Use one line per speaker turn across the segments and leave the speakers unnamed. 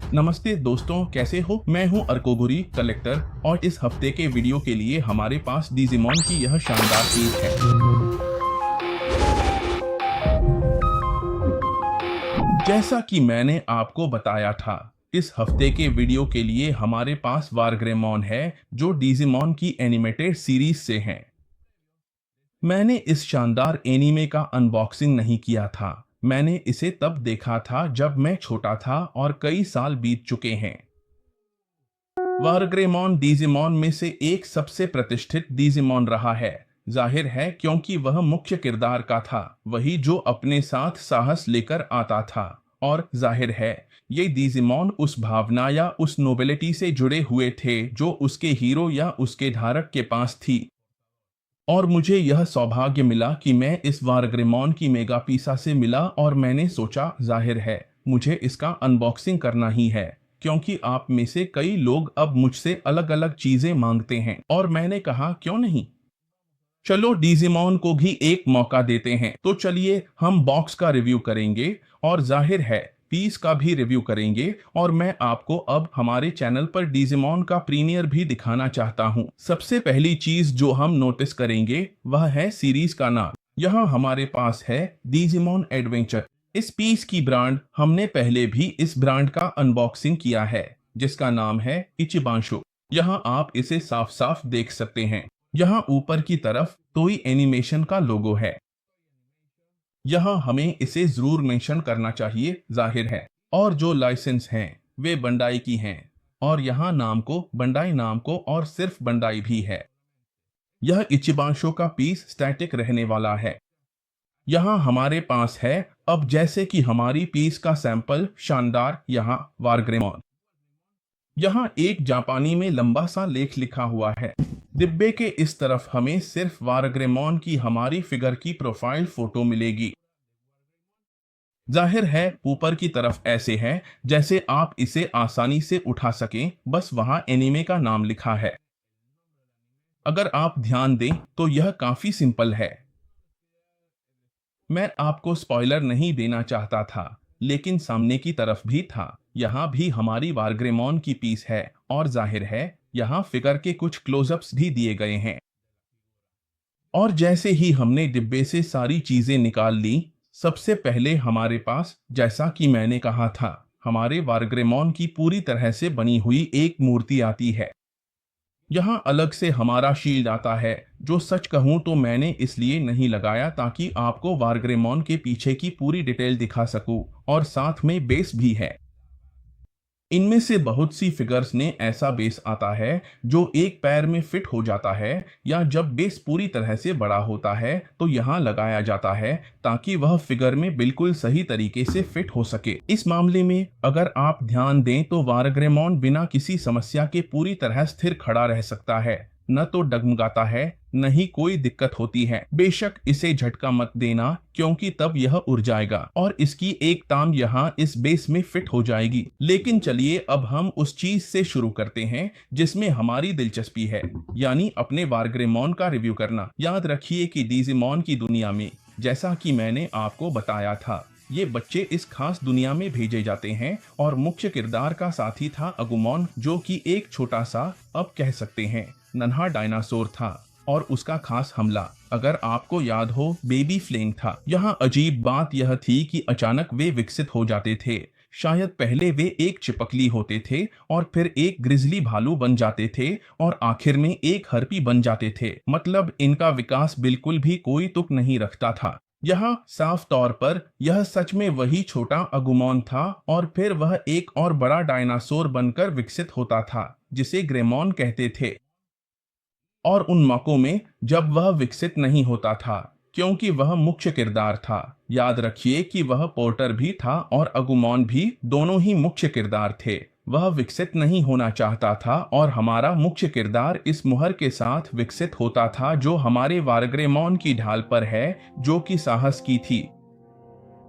नमस्ते दोस्तों, कैसे हो? मैं हूं अर्कोगुरी कलेक्टर और इस हफ्ते के वीडियो के लिए हमारे पास डिजिमॉन की यह शानदार चीज है। जैसा कि मैंने आपको बताया था, इस हफ्ते के वीडियो के लिए हमारे पास वारग्रेमॉन है जो डिजिमॉन की एनिमेटेड सीरीज से है। मैंने इस शानदार एनीमे का अनबॉक्सिंग नहीं किया था। मैंने इसे तब देखा था जब मैं छोटा था और कई साल बीत चुके हैं। वारग्रेमॉन डिजिमॉन में से एक सबसे प्रतिष्ठित डिजिमॉन रहा है। जाहिर है क्योंकि वह मुख्य किरदार का था, वही जो अपने साथ साहस लेकर आता था। और जाहिर है ये डिजिमॉन उस भावना या उस नोबिलिटी से जुड़े हुए थे जो उसके हीरो या उसके धारक के पास थी। और मुझे यह सौभाग्य मिला कि मैं इस वारग्रेमॉन की मेगा पीसा से मिला और मैंने सोचा जाहिर है मुझे इसका अनबॉक्सिंग करना ही है, क्योंकि आप में से कई लोग अब मुझसे अलग अलग चीजें मांगते हैं और मैंने कहा क्यों नहीं, चलो डिजिमॉन को भी एक मौका देते हैं। तो चलिए हम बॉक्स का रिव्यू करेंगे और जाहिर है पीस का भी रिव्यू करेंगे। और मैं आपको अब हमारे चैनल पर डिजिमॉन का प्रीमियर भी दिखाना चाहता हूं। सबसे पहली चीज जो हम नोटिस करेंगे वह है सीरीज का नाम। यहाँ हमारे पास है डिजिमॉन एडवेंचर। इस पीस की ब्रांड हमने पहले भी इस ब्रांड का अनबॉक्सिंग किया है जिसका नाम है इचिबांशु। यहाँ आप इसे साफ साफ देख सकते हैं। यहाँ ऊपर की तरफ टोई एनिमेशन का लोगो है। यहाँ हमें इसे जरूर मेंशन करना चाहिए, जाहिर है। और जो लाइसेंस हैं वे बंडाई की हैं और यहाँ नाम को बंडाई नाम को और सिर्फ बंडाई भी है। यह इचिबांशो का पीस स्टैटिक रहने वाला है। यहाँ हमारे पास है अब जैसे कि हमारी पीस का सैंपल शानदार यहाँ वारग्रेमॉन। यहाँ एक जापानी में लंबा सा लेख लिखा हुआ है। डिब्बे के इस तरफ हमें सिर्फ वारग्रेमॉन की हमारी फिगर की प्रोफाइल फोटो मिलेगी। जाहिर है ऊपर की तरफ ऐसे है जैसे आप इसे आसानी से उठा सकें, बस वहां एनीमे का नाम लिखा है। अगर आप ध्यान दें तो यह काफी सिंपल है। मैं आपको स्पॉइलर नहीं देना चाहता था, लेकिन सामने की तरफ भी था। यहाँ भी हमारी वारग्रेमॉन की पीस है और जाहिर है यहाँ फिगर के कुछ क्लोजअप्स भी दिए गए हैं। और जैसे ही हमने डिब्बे से सारी चीजें निकाल ली, सबसे पहले हमारे पास, जैसा कि मैंने कहा था, हमारे वारग्रेमॉन की पूरी तरह से बनी हुई एक मूर्ति आती है। यहाँ अलग से हमारा शील्ड आता है जो सच कहूँ तो मैंने इसलिए नहीं लगाया ताकि आपको वारग्रेमॉन के पीछे की पूरी डिटेल दिखा सकूं, और साथ में बेस भी है। इनमें से बहुत सी फिगर्स ने ऐसा बेस आता है जो एक पैर में फिट हो जाता है, या जब बेस पूरी तरह से बड़ा होता है तो यहाँ लगाया जाता है ताकि वह फिगर में बिल्कुल सही तरीके से फिट हो सके। इस मामले में अगर आप ध्यान दें तो वारग्रेमॉन बिना किसी समस्या के पूरी तरह स्थिर खड़ा रह सकता है, न तो डगमगाता है न ही कोई दिक्कत होती है। बेशक इसे झटका मत देना क्योंकि तब यह उड़ जाएगा और इसकी एक टांग यहाँ इस बेस में फिट हो जाएगी। लेकिन चलिए अब हम उस चीज से शुरू करते हैं जिसमें हमारी दिलचस्पी है, यानी अपने वारग्रेमॉन का रिव्यू करना। याद रखिए कि डिजिमॉन की दुनिया में, जैसा कि मैंने आपको बताया था, ये बच्चे इस खास दुनिया में भेजे जाते हैं और मुख्य किरदार का साथी था अगुमॉन, जो कि एक छोटा सा, अब कह सकते हैं नन्हा डायनासोर था, और उसका खास हमला, अगर आपको याद हो, बेबी फ्लेंग था। यहाँ अजीब बात यह थी कि अचानक वे विकसित हो जाते थे। शायद पहले वे एक चिपकली होते थे और फिर एक ग्रिजली भालू बन जाते थे और आखिर में एक हर्पी बन जाते थे। मतलब इनका विकास बिल्कुल भी कोई तुक नहीं रखता था। यहाँ साफ तौर पर यह सच में वही छोटा अगुमॉन था और फिर वह एक और बड़ा डायनासोर बनकर विकसित होता था जिसे ग्रेमॉन कहते थे। और उन मौकों में जब वह विकसित नहीं होता था, क्योंकि वह मुख्य किरदार था। याद रखिए कि वह पोर्टर भी था और अगुमॉन भी, दोनों ही मुख्य किरदार थे। वह विकसित नहीं होना चाहता था और हमारा मुख्य किरदार इस मुहर के साथ विकसित होता था जो हमारे वारग्रेमॉन की ढाल पर है, जो कि साहस की थी।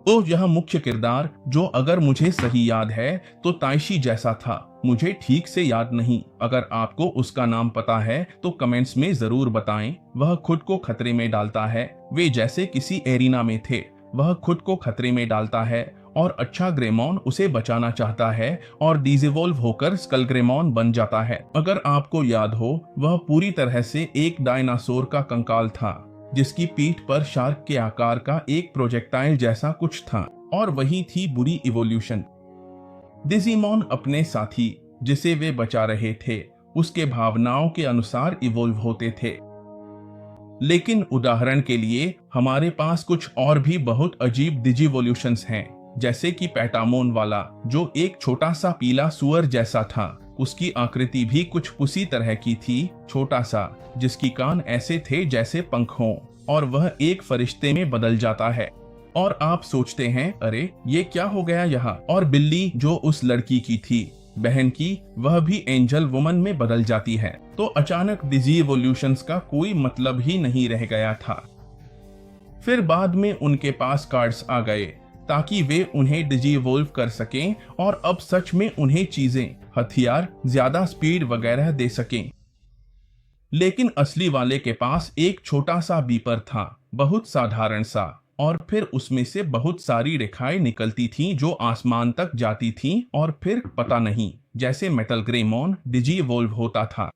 तो यह मुख्य किरदार, जो अगर मुझे सही याद है तो ताइशी जैसा था, मुझे ठीक से याद नहीं। अगर आपको उसका नाम पता है तो कमेंट्स में जरूर बताएं। वह खुद को खतरे में डालता है, वे जैसे किसी एरिना में थे, वह खुद को खतरे में डालता है और अच्छा ग्रेमॉन उसे बचाना चाहता है और डिजिवोल्व होकर स्कल ग्रेमॉन बन जाता है। अगर आपको याद हो, वह पूरी तरह से एक डायनासोर का कंकाल था जिसकी पीठ पर शार्क के आकार का एक प्रोजेक्टाइल जैसा कुछ था, और वही थी बुरी इवोल्यूशन। डिजिमॉन अपने साथी जिसे वे बचा रहे थे उसके भावनाओं के अनुसार इवोल्व होते थे। लेकिन उदाहरण के लिए हमारे पास कुछ और भी बहुत अजीब डिजिवोल्यूशंस हैं, जैसे कि पैटामोन वाला जो एक छोटा सा पीला सुअर जैसा था। उसकी आकृति भी कुछ उसी तरह की थी, छोटा सा, जिसकी कान ऐसे थे जैसे पंख हों, और वह एक फरिश्ते में बदल जाता है। और आप सोचते हैं, अरे ये क्या हो गया यहाँ। और बिल्ली जो उस लड़की की थी, बहन की, वह भी एंजल वुमन में बदल जाती है। तो अचानक डिजिवोल्यूशंस का कोई मतलब ही नहीं रह गया था। फिर बाद में उनके पास कार्ड्स आ गए ताकि वे उन्हें डिजिवोल्व कर सकें, और अब सच में उन्हें चीजें, हथियार, ज्यादा स्पीड वगैरह दे सकें। लेकिन असली वाले के पास एक छोटा सा बीपर था, बहुत साधारण सा, और फिर उसमें से बहुत सारी रेखाएं निकलती थीं जो आसमान तक जाती थीं, और फिर पता नहीं, जैसे मेटल ग्रेमॉन डिजिवोल्व होता था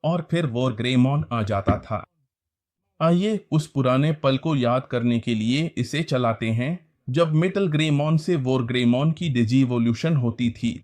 और फिर वोर ग्रेमॉन आ जाता था। आइए उस पुराने पल को याद करने के लिए इसे चलाते हैं जब मेटल ग्रेमॉन से वोर ग्रेमॉन की डिजिवोल्यूशन होती थी।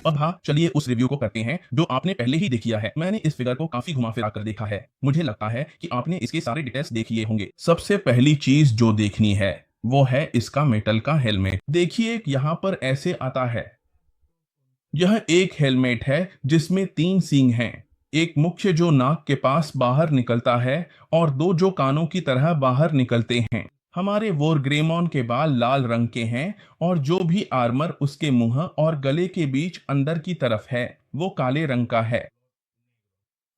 अब हाँ, चलिए उस रिव्यू को करते हैं जो आपने पहले ही देख लिया है। मैंने इस फिगर को काफी घुमा फिरा कर देखा है। मुझे लगता है कि आपने इसके सारे डिटेल्स देख लिए होंगे। सबसे पहली चीज जो देखनी है वो है इसका मेटल का हेलमेट। देखिए यहाँ पर ऐसे आता है। यह एक हेलमेट है जिसमें 3 सींग हैं, एक मुख्य जो नाक के पास बाहर निकलता है और 2 जो कानों की तरह बाहर निकलते हैं। हमारे वोरग्रेमॉन के बाल लाल रंग के हैं और जो भी आर्मर उसके मुंह और गले के बीच अंदर की तरफ है वो काले रंग का है।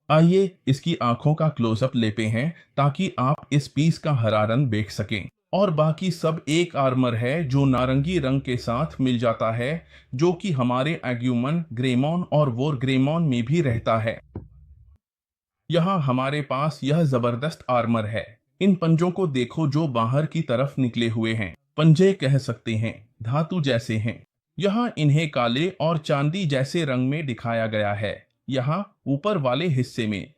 आइए इसकी आंखों का क्लोजअप लेते हैं ताकि आप इस पीस का हरा रंग देख सकें। और बाकी सब एक आर्मर है जो नारंगी रंग के साथ मिल जाता है, जो कि हमारे एग्यूमन, ग्रेमॉन और वोरग्रेमॉन में भी रहता है। यहाँ हमारे पास यह जबरदस्त आर्मर है। इन पंजों को देखो जो बाहर की तरफ निकले हुए हैं। पंजे कह सकते हैं, धातु जैसे हैं। यहाँ इन्हें काले और चांदी जैसे रंग में दिखाया गया है। यहाँ ऊपर वाले हिस्से में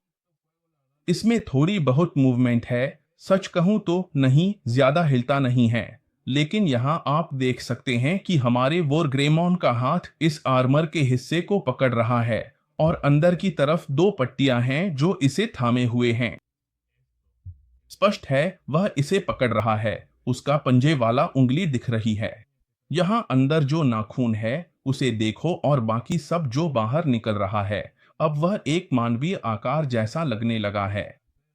इसमें थोड़ी बहुत मूवमेंट है। सच कहूं तो नहीं, ज्यादा हिलता नहीं है। लेकिन यहाँ आप देख सकते हैं कि हमारे वोरग्रेमॉन का हाथ इस आर्मर के हिस्से को पकड़ रहा है और अंदर की तरफ 2 पट्टियां हैं जो इसे थामे हुए हैं। स्पष्ट है वह इसे पकड़ रहा है, उसका पंजे वाला उंगली दिख रही है। यहाँ अंदर जो नाखून है उसे देखो और बाकी सब जो बाहर निकल रहा है, अब वह एक मानवीय आकार जैसा लगने लगा है।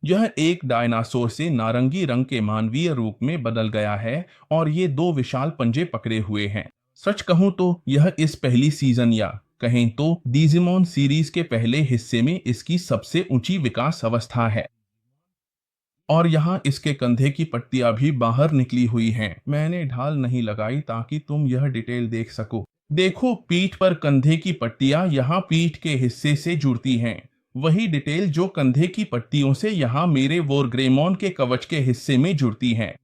यह एक डायनासोर से नारंगी रंग के मानवीय रूप में बदल गया है और ये 2 विशाल पंजे पकड़े हुए हैं। सच कहूं तो यह इस पहली सीजन या कहें तो डिजिमॉन सीरीज के पहले हिस्से में इसकी सबसे ऊंची विकास अवस्था है। और यहाँ इसके कंधे की पट्टियां भी बाहर निकली हुई हैं। मैंने ढाल नहीं लगाई ताकि तुम यह डिटेल देख सको। देखो पीठ पर कंधे की पट्टियां यहाँ पीठ के हिस्से से जुड़ती हैं। वही डिटेल जो कंधे की पट्टियों से यहाँ मेरे वोरग्रेमॉन के कवच के हिस्से में जुड़ती हैं।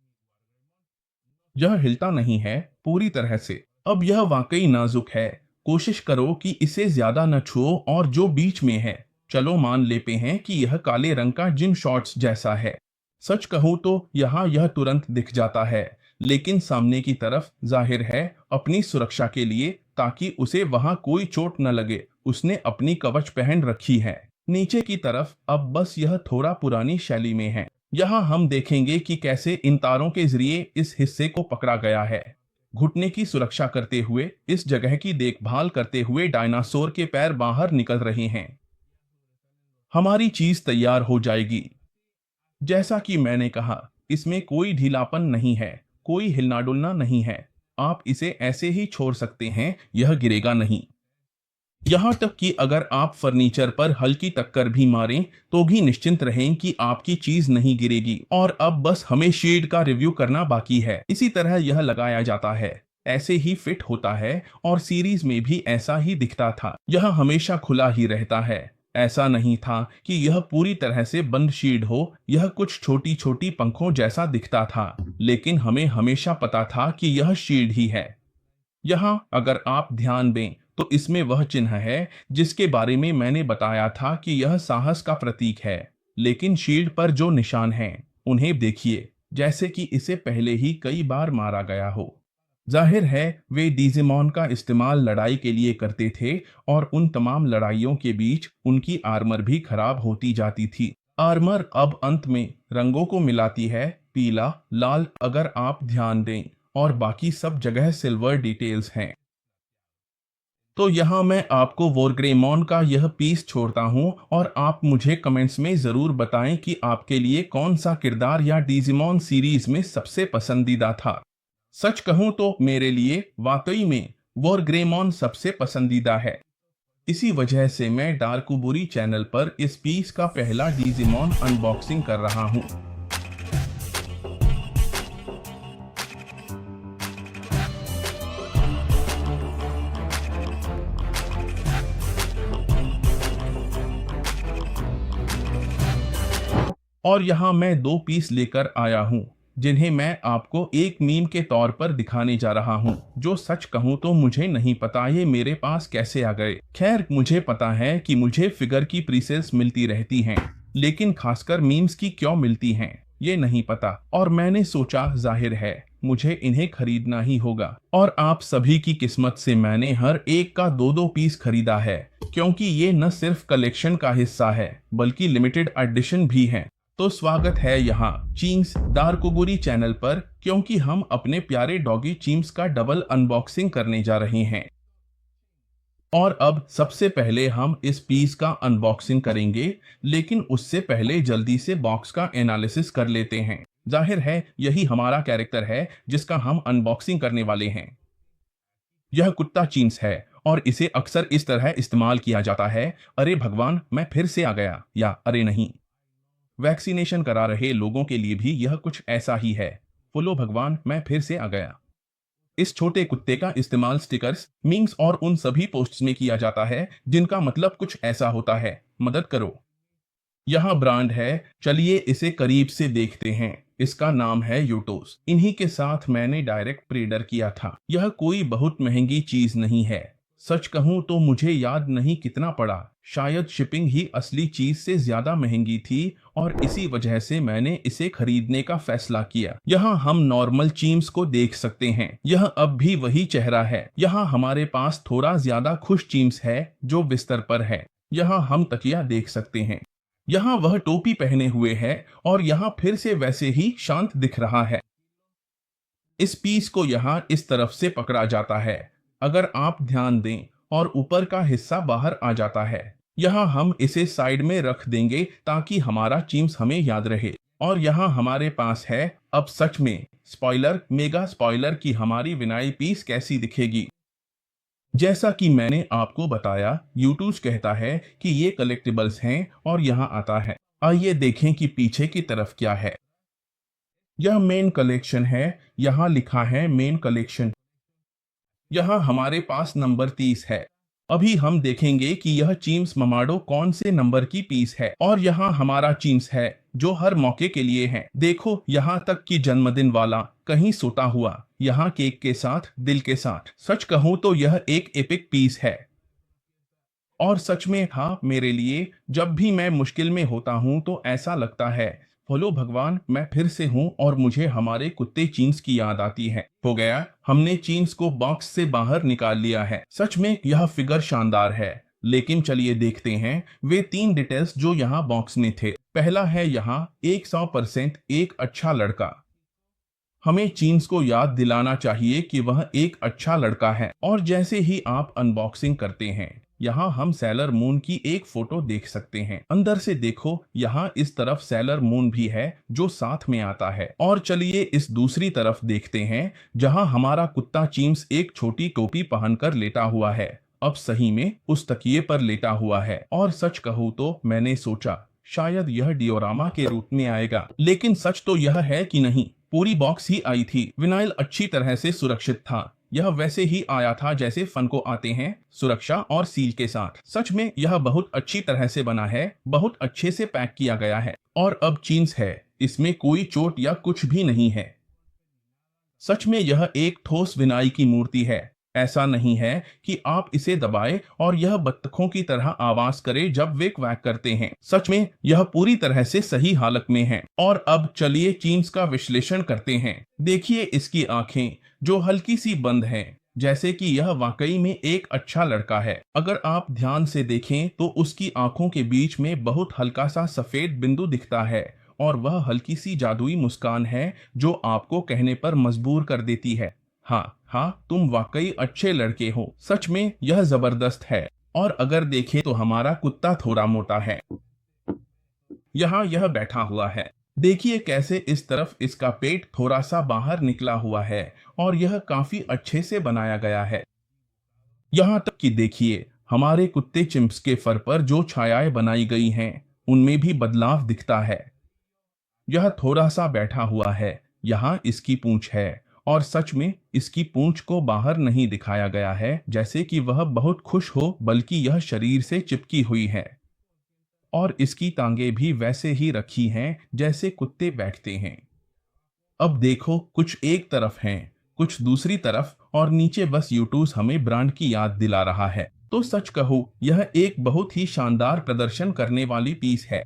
यह हिलता नहीं है पूरी तरह से। अब यह वाकई नाजुक है। कोशिश करो कि इसे ज्यादा न छुओ और जो बीच में है, चलो मान लेते हैं कि यह काले रंग का जिम शॉर्ट्स जैसा है। सच कहूं तो यहाँ यह तुरंत दिख जाता है, लेकिन सामने की तरफ जाहिर है अपनी सुरक्षा के लिए, ताकि उसे वहां कोई चोट न लगे, उसने अपनी कवच पहन रखी है। नीचे की तरफ अब बस यह थोड़ा पुरानी शैली में है। यहाँ हम देखेंगे कि कैसे इन तारों के जरिए इस हिस्से को पकड़ा गया है। घुटने की सुरक्षा करते हुए, इस जगह की देखभाल करते हुए डायनासोर के पैर बाहर निकल रहे हैं। हमारी चीज तैयार हो जाएगी। जैसा कि मैंने कहा, इसमें कोई ढीलापन नहीं है, कोई हिलना डुलना नहीं है। आप इसे ऐसे ही छोड़ सकते हैं, यह गिरेगा नहीं। यहाँ तक कि अगर आप फर्नीचर पर हल्की टक्कर भी मारें तो भी निश्चिंत रहें कि आपकी चीज नहीं गिरेगी। और अब बस हमें शेड का रिव्यू करना बाकी है। इसी तरह यह लगाया जाता है, ऐसे ही फिट होता है और सीरीज में भी ऐसा ही दिखता था। यह हमेशा खुला ही रहता है। ऐसा नहीं था कि यह पूरी तरह से बंद शील्ड हो, यह कुछ छोटी छोटी पंखों जैसा दिखता था, लेकिन हमें हमेशा पता था कि यह शील्ड ही है। यहाँ अगर आप ध्यान दें तो इसमें वह चिन्ह है जिसके बारे में मैंने बताया था कि यह साहस का प्रतीक है। लेकिन शील्ड पर जो निशान हैं उन्हें देखिए, जैसे कि इसे पहले ही कई बार मारा गया हो। जाहिर है वे डिजिमॉन का इस्तेमाल लड़ाई के लिए करते थे और उन तमाम लड़ाइयों के बीच उनकी आर्मर भी खराब होती जाती थी। आर्मर अब अंत में रंगों को मिलाती है, पीला, लाल अगर आप ध्यान दें, और बाकी सब जगह सिल्वर डिटेल्स हैं। तो यहाँ मैं आपको वोरग्रेमॉन का यह पीस छोड़ता हूँ और आप मुझे कमेंट्स में ज़रूर बताएं कि आपके लिए कौन सा किरदार या डिजिमॉन सीरीज में सबसे पसंदीदा था। सच कहूँ तो मेरे लिए वाकई में वोरग्रेमॉन सबसे पसंदीदा है। इसी वजह से मैं डार्कुबुरी चैनल पर इस पीस का पहला डिजिमॉन अनबॉक्सिंग कर रहा हूँ। और यहाँ मैं दो पीस लेकर आया हूँ जिन्हें मैं आपको एक मीम के तौर पर दिखाने जा रहा हूँ, जो सच कहूँ तो मुझे नहीं पता ये मेरे पास कैसे आ गए। खैर मुझे पता है कि मुझे फिगर की प्रीसेल्स मिलती रहती हैं, लेकिन खासकर मीम्स की क्यों मिलती हैं ये नहीं पता। और मैंने सोचा जाहिर है मुझे इन्हें खरीदना ही होगा। और आप सभी की किस्मत से मैंने हर एक का दो दो पीस खरीदा है, क्योंकि ये न सिर्फ कलेक्शन का हिस्सा है बल्कि लिमिटेड एडिशन भी है। तो स्वागत है यहाँ चीम्स डार्कुबुरी चैनल पर, क्योंकि हम अपने प्यारे डॉगी चीम्स का डबल अनबॉक्सिंग करने जा रहे हैं। और अब सबसे पहले हम इस पीस का अनबॉक्सिंग करेंगे, लेकिन उससे पहले जल्दी से बॉक्स का एनालिसिस कर लेते हैं। जाहिर है यही हमारा कैरेक्टर है जिसका हम अनबॉक्सिंग करने वाले हैं। यह कुत्ता चीम्स है और इसे अक्सर इस तरह इस्तेमाल किया जाता है, अरे भगवान मैं फिर से आ गया, या अरे नहीं। वैक्सीनेशन करा रहे लोगों के लिए भी यह कुछ ऐसा ही है, बोलो भगवान मैं फिर से आ गया। इस छोटे कुत्ते का इस्तेमाल स्टिकर्स, मीम्स और उन सभी पोस्ट्स में किया जाता है जिनका मतलब कुछ ऐसा होता है, मदद करो। यहाँ ब्रांड है, चलिए इसे करीब से देखते हैं। इसका नाम है यूटोस। इन्हीं के साथ मैंने डायरेक्ट प्रीडर किया था। यह कोई बहुत महंगी चीज नहीं है। सच कहूँ तो मुझे याद नहीं कितना पड़ा, शायद शिपिंग ही असली चीज से ज्यादा महंगी थी और इसी वजह से मैंने इसे खरीदने का फैसला किया। यहाँ हम नॉर्मल चीम्स को देख सकते हैं, यह अब भी वही चेहरा है। यहाँ हमारे पास थोड़ा ज्यादा खुश चीम्स है जो बिस्तर पर है। यहाँ हम तकिया देख सकते हैं। यहाँ वह टोपी पहने हुए है और यहाँ फिर से वैसे ही शांत दिख रहा है। इस पीस को यहाँ इस तरफ से पकड़ा जाता है, अगर आप ध्यान दें, और ऊपर का हिस्सा बाहर आ जाता है। यहाँ हम इसे साइड में रख देंगे ताकि हमारा चीम्स हमें याद रहे। और यहाँ हमारे पास है अब सच में स्पॉइलर, मेगा स्पॉइलर की हमारी विनाइल पीस कैसी दिखेगी। जैसा कि मैंने आपको बताया, यूट्यूब कहता है कि ये कलेक्टिबल्स हैं और यहाँ आता है। आइए देखें कि पीछे की तरफ क्या है। यह मेन कलेक्शन है, यहाँ लिखा है मेन कलेक्शन। यहाँ हमारे पास नंबर 30 है। अभी हम देखेंगे कि यह चीम्स ममाडो कौन से नंबर की पीस है। और यहाँ हमारा चीम्स है जो हर मौके के लिए है। देखो यहाँ तक कि जन्मदिन वाला, कहीं सोता हुआ, यहाँ केक के साथ, दिल के साथ। सच कहूँ तो यह एक एपिक पीस है। और सच में हाँ, मेरे लिए जब भी मैं मुश्किल में होता हूँ तो ऐसा लगता है, बोलो भगवान मैं फिर से हूँ, और मुझे हमारे कुत्ते चीम्स की याद आती है। हो गया, हमने चीम्स को बॉक्स से बाहर निकाल लिया है। सच में यह फिगर शानदार है। लेकिन चलिए देखते हैं वे 3 डिटेल्स जो यहाँ बॉक्स में थे। पहला है यहाँ 100% एक अच्छा लड़का। हमें चीम्स को याद दिलाना चाहिए कि वह एक अच्छा लड़का है। और जैसे ही आप अनबॉक्सिंग करते हैं, यहाँ हम सैलर मून की एक फोटो देख सकते हैं। अंदर से देखो, यहाँ इस तरफ सैलर मून भी है जो साथ में आता है। और चलिए इस दूसरी तरफ देखते हैं, जहाँ हमारा कुत्ता चीम्स एक छोटी टोपी पहनकर लेटा हुआ है। अब सही में उस तकिए पर लेटा हुआ है। और सच कहूँ तो मैंने सोचा शायद यह डियोरामा के रूप में आएगा, लेकिन सच तो यह है कि नहीं, पूरी बॉक्स ही आई थी। विनाइल अच्छी तरह से सुरक्षित था। यह वैसे ही आया था जैसे फनको आते हैं, सुरक्षा और सील के साथ। सच में यह बहुत अच्छी तरह से बना है, बहुत अच्छे से पैक किया गया है। और अब जीन्स है, इसमें कोई चोट या कुछ भी नहीं है। सच में यह एक ठोस विनाई की मूर्ति है। ऐसा नहीं है कि आप इसे दबाएं और यह बत्तखों की तरह आवाज करे जब वे क्वैक करते हैं। सच में यह पूरी तरह से सही हालत में है। और अब चलिए चीन्स का विश्लेषण करते हैं। देखिए इसकी आंखें जो हल्की सी बंद हैं, जैसे कि यह वाकई में एक अच्छा लड़का है। अगर आप ध्यान से देखें तो उसकी आंखों के बीच में बहुत हल्का सा सफेद बिंदु दिखता है, और वह हल्की सी जादुई मुस्कान है जो आपको कहने पर मजबूर कर देती है, हाँ हाँ, तुम वाकई अच्छे लड़के हो। सच में यह जबरदस्त है। और अगर देखें तो हमारा कुत्ता थोड़ा मोटा है। यहाँ यह बैठा हुआ है। देखिए कैसे इस तरफ इसका पेट थोड़ा सा बाहर निकला हुआ है, और यह काफी अच्छे से बनाया गया है। यहाँ तक कि देखिए हमारे कुत्ते चिंप्स के फर पर जो छायाएं बनाई गई हैं, उनमें भी बदलाव दिखता है। यह थोड़ा सा बैठा हुआ है। यहाँ इसकी पूंछ है, और सच में इसकी पूंछ को बाहर नहीं दिखाया गया है जैसे कि वह बहुत खुश हो, बल्कि यह शरीर से चिपकी हुई है। और इसकी टांगे भी वैसे ही रखी हैं जैसे कुत्ते बैठते हैं। अब देखो, कुछ एक तरफ हैं, कुछ दूसरी तरफ, और नीचे बस यूटूस हमें ब्रांड की याद दिला रहा है। तो सच कहूँ यह एक बहुत ही शानदार प्रदर्शन करने वाली पीस है।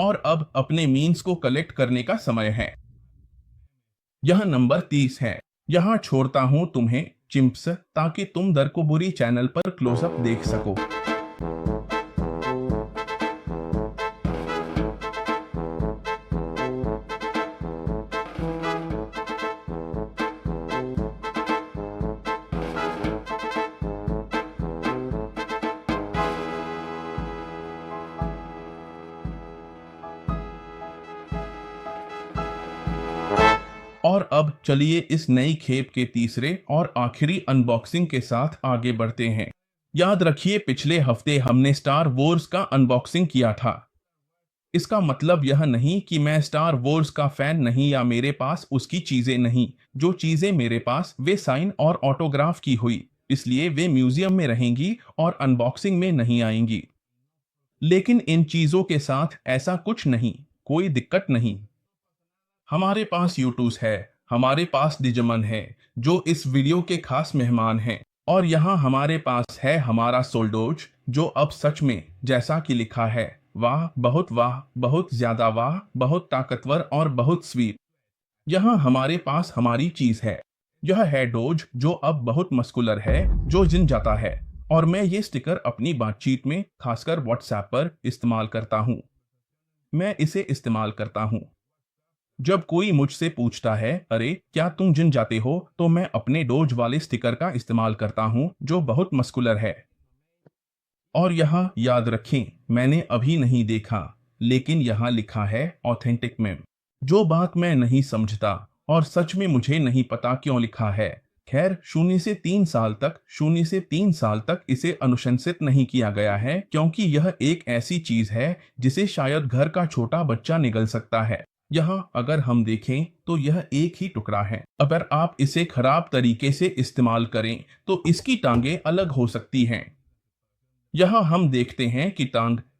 और अब अपने मीन्स को कलेक्ट करने का समय है। यह नंबर 30 है। यहाँ छोड़ता हूँ तुम्हें चिंप्स, ताकि तुम दरकुबुरी चैनल पर क्लोजअप देख सको। और अब चलिए इस नई खेप के तीसरे और आखिरी अनबॉक्सिंग के साथ आगे बढ़ते हैं। याद रखिए पिछले हफ्ते हमने स्टार वॉर्स का अनबॉक्सिंग किया था। इसका मतलब यह नहीं कि मैं स्टार वॉर्स का फैन नहीं या मेरे पास उसकी चीजें नहीं। जो चीजें मेरे पास वे साइन और ऑटोग्राफ की हुई, इसलिए वे म्यूजियम में रहेंगी और अनबॉक्सिंग में नहीं आएंगी। लेकिन इन चीजों के साथ ऐसा कुछ नहीं, कोई दिक्कत नहीं। हमारे पास यूटूस है, हमारे पास डिजमन है जो इस वीडियो के खास मेहमान हैं, और यहाँ हमारे पास है हमारा सोल्डोज जो अब सच में, जैसा कि लिखा है, वाह, बहुत ज्यादा वाह, बहुत ताकतवर और बहुत स्वीट। यहाँ हमारे पास हमारी चीज है। यह है डोज जो अब बहुत मस्कुलर है, जो जिन जाता है। और मैं ये स्टिकर अपनी बातचीत में, खासकर व्हाट्सएप पर इस्तेमाल करता हूँ। मैं इसे इस्तेमाल करता हूँ जब कोई मुझसे पूछता है, अरे क्या तुम जिम जाते हो, तो मैं अपने डोज वाले स्टिकर का इस्तेमाल करता हूं जो बहुत मस्कुलर है। और यहाँ याद रखें, मैंने अभी नहीं देखा, लेकिन यहाँ लिखा है ऑथेंटिक मैम। जो बात मैं नहीं समझता, और सच में मुझे नहीं पता क्यों लिखा है। खैर, 0 से 3 साल तक इसे अनुशंसित नहीं किया गया है, क्योंकि यह एक ऐसी चीज है जिसे शायद घर का छोटा बच्चा निगल सकता है। यहाँ अगर हम देखें तो यह एक ही टुकड़ा है। अगर आप इसे खराब तरीके से इस्तेमाल करें तो इसकी टांगें अलग हो सकती हैं। यहाँ हम देखते हैं कि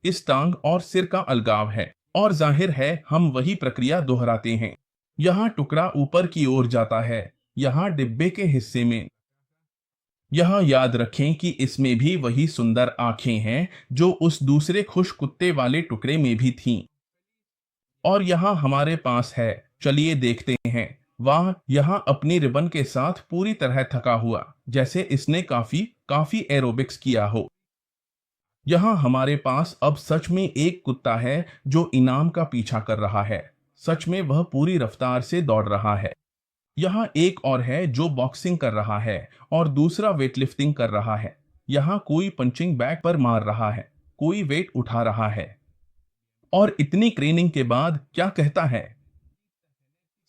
इस टांग और सिर का अलगाव है, और जाहिर है हम वही प्रक्रिया दोहराते हैं। यहाँ टुकड़ा ऊपर की ओर जाता है, यहाँ डिब्बे के हिस्से में। यहाँ याद रखें कि इसमें भी वही सुंदर आंखें हैं जो उस दूसरे खुश कुत्ते वाले टुकड़े में भी थीं। और यहाँ हमारे पास है, चलिए देखते हैं। वाह, यहाँ अपनी रिबन के साथ पूरी तरह थका हुआ, जैसे इसने काफी एरोबिक्स किया हो। यहाँ हमारे पास अब सच में एक कुत्ता है जो इनाम का पीछा कर रहा है। सच में वह पूरी रफ्तार से दौड़ रहा है। यहाँ एक और है जो बॉक्सिंग कर रहा है, और दूसरा वेटलिफ्टिंग कर रहा है। यहाँ कोई पंचिंग बैग पर मार रहा है, कोई वेट उठा रहा है। और इतनी ट्रेनिंग के बाद क्या कहता है,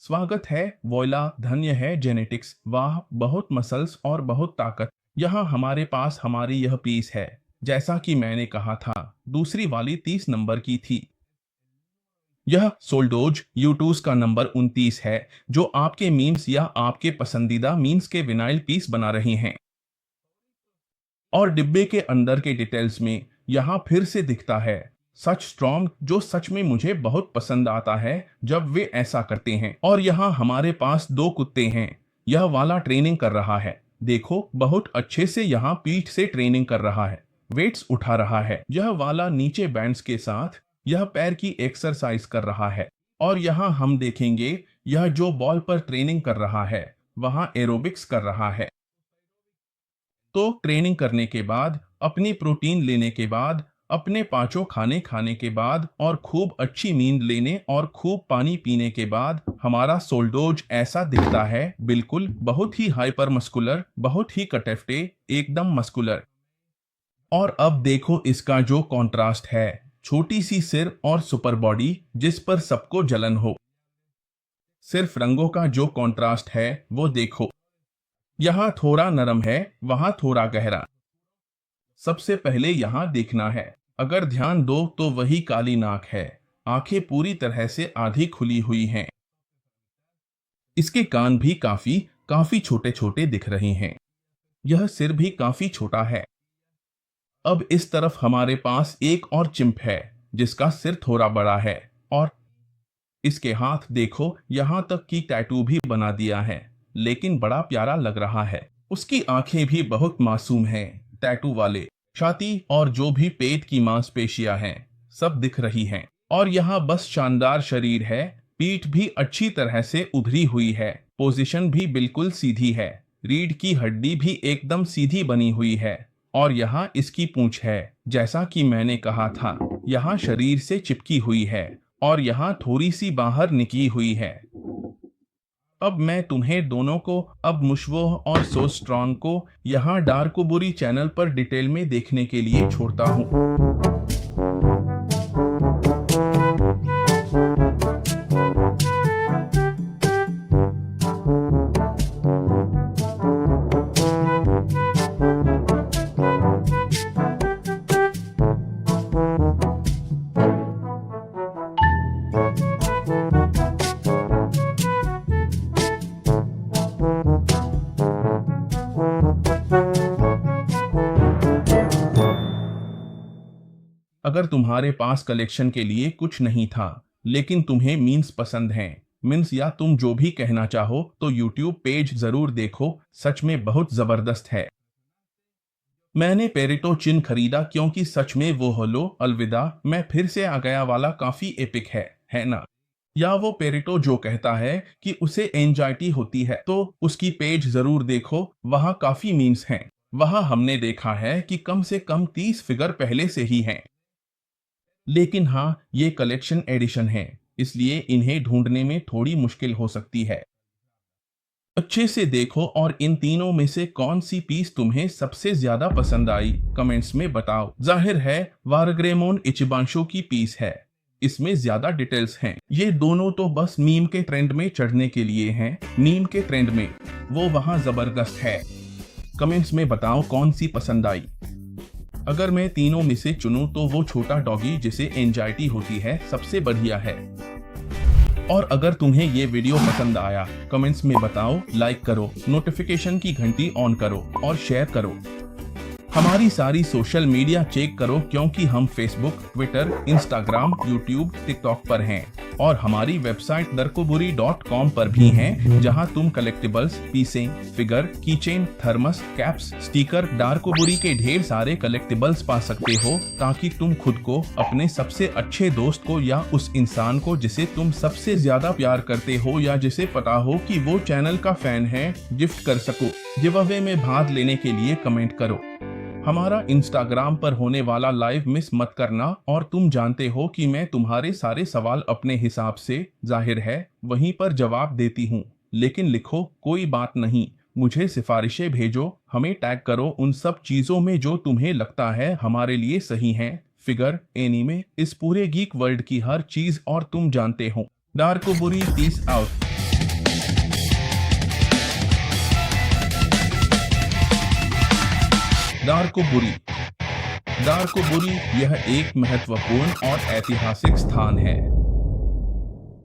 स्वागत है वोइला, धन्य है जेनेटिक्स, वाह बहुत मसल्स और बहुत ताकत। यहाँ हमारे पास हमारी यह पीस है। जैसा कि मैंने कहा था, दूसरी वाली 30 नंबर की थी। यह सोल्डोज यूटूस का नंबर 29 है, जो आपके मीम्स या आपके पसंदीदा मीम्स के विनाइल पीस बना रहे हैं। और डिब्बे के अंदर के डिटेल्स में यहाँ फिर से दिखता है सच स्ट्रॉन्ग, जो सच में मुझे बहुत पसंद आता है जब वे ऐसा करते हैं। और यहाँ हमारे पास दो कुत्ते हैं। यह वाला ट्रेनिंग कर रहा है, देखो बहुत अच्छे से यहाँ पीठ से ट्रेनिंग कर रहा है, वेट्स उठा रहा है। यह वाला नीचे बैंड्स के साथ यह पैर की एक्सरसाइज कर रहा है। और यहाँ हम देखेंगे यह जो बॉल पर ट्रेनिंग कर रहा है वहाँ एरोबिक्स कर रहा है। तो ट्रेनिंग करने के बाद, अपनी प्रोटीन लेने के बाद, अपने पांचों खाने खाने के बाद और खूब अच्छी नींद लेने और खूब पानी पीने के बाद हमारा सोल्डोज ऐसा दिखता है, बिल्कुल बहुत ही हाइपर मस्कुलर, बहुत ही कटेफ्टे, एकदम मस्कुलर। और अब देखो इसका जो कॉन्ट्रास्ट है, छोटी सी सिर और सुपर बॉडी जिस पर सबको जलन हो। सिर्फ रंगों का जो कॉन्ट्रास्ट है वो देखो, यहाँ थोड़ा नरम है, वहां थोड़ा गहरा। सबसे पहले यहाँ देखना है, अगर ध्यान दो तो वही काली नाक है, आंखें पूरी तरह से आधी खुली हुई हैं। इसके कान भी काफी काफी छोटे छोटे दिख रहे हैं। यह सिर भी काफी छोटा है। अब इस तरफ हमारे पास एक और चिंप है जिसका सिर थोड़ा बड़ा है, और इसके हाथ देखो, यहाँ तक कि टैटू भी बना दिया है, लेकिन बड़ा प्यारा लग रहा है। उसकी आंखें भी बहुत मासूम हैं, टैटू वाले। छाती और जो भी पेट की मांसपेशियां हैं सब दिख रही हैं। और यहाँ बस शानदार शरीर है, पीठ भी अच्छी तरह से उभरी हुई है, पोजीशन भी बिल्कुल सीधी है, रीढ़ की हड्डी भी एकदम सीधी बनी हुई है। और यहाँ इसकी पूंछ है, जैसा कि मैंने कहा था, यहाँ शरीर से चिपकी हुई है और यहाँ थोड़ी सी बाहर निकली हुई है। अब मैं तुम्हें दोनों को, अब मुशवो और सो स्ट्रॉन्ग को यहाँ डार्कोबुरी चैनल पर डिटेल में देखने के लिए छोड़ता हूँ। अगर तुम्हारे पास कलेक्शन के लिए कुछ नहीं था, लेकिन तुम्हें मीम्स पसंद हैं, मीम्स या तुम जो भी कहना चाहो, तो यूट्यूब पेज जरूर देखो, सच में बहुत जबरदस्त है। मैंने पेरिटो चिन खरीदा क्योंकि सच में वो हेलो अलविदा मैं फिर से आ गया वाला काफी एपिक है ना। या वो पेरिटो जो कहता है कि उसे एंजाइटी होती है, तो उसकी पेज जरूर देखो, वहाँ काफी मीम्स हैं। वहाँ हमने देखा है कि कम से कम 30 फिगर पहले से ही हैं। लेकिन हाँ, ये कलेक्शन एडिशन है, इसलिए इन्हें ढूंढने में थोड़ी मुश्किल हो सकती है। अच्छे से देखो और इन तीनों में से कौन सी पीस तुम्हें सबसे ज्यादा पसंद आई, कमेंट्स में बताओ। जाहिर है वारग्रेमोन इचिबांशो की पीस है, इसमें ज्यादा डिटेल्स हैं। ये दोनों तो बस मीम के ट्रेंड में चढ़ने के लिए हैं, मीम के ट्रेंड में, वो वहां जबरदस्त है। कमेंट्स में बताओ कौन सी पसंद आई। अगर मैं तीनों में से चुनूं तो वो छोटा डॉगी जिसे एंजाइटी होती है सबसे बढ़िया है। और अगर तुम्हें ये वीडियो पसंद आया, कमेंट्स में बताओ, लाइक करो, नोटिफिकेशन की घंटी ऑन करो और शेयर करो। हमारी सारी सोशल मीडिया चेक करो, क्योंकि हम Facebook, Twitter, Instagram, YouTube, TikTok पर हैं। और हमारी वेबसाइट darkoburi.com पर भी हैं, जहां तुम कलेक्टिबल्स, पीसें, figure, keychain, thermos, caps, sticker, डार्कोबुरी के ढेर सारे कलेक्टिबल्स पा सकते हो, ताकि तुम खुद को, अपने सबसे अच्छे दोस्त को या उस इंसान को जिसे तुम सबसे ज्यादा प्यार करते हो या जिसे पता हो कि वो चैनल का फैन है, गिफ्ट कर सको। गिव अवे में भाग लेने के लिए कमेंट करो। हमारा इंस्टाग्राम पर होने वाला लाइव मिस मत करना। और तुम जानते हो कि मैं तुम्हारे सारे सवाल अपने हिसाब से, जाहिर है, वहीं पर जवाब देती हूँ। लेकिन लिखो, कोई बात नहीं, मुझे सिफारिशें भेजो, हमें टैग करो उन सब चीजों में जो तुम्हें लगता है हमारे लिए सही हैं। फिगर, एनीमे, इस पूरे गीक वर्ल्ड की हर चीज, और तुम जानते हो। डार्कोबुरी, पीस आउट। दारकुबुरी। दारकुबुरी यह एक महत्वपूर्ण और ऐतिहासिक स्थान है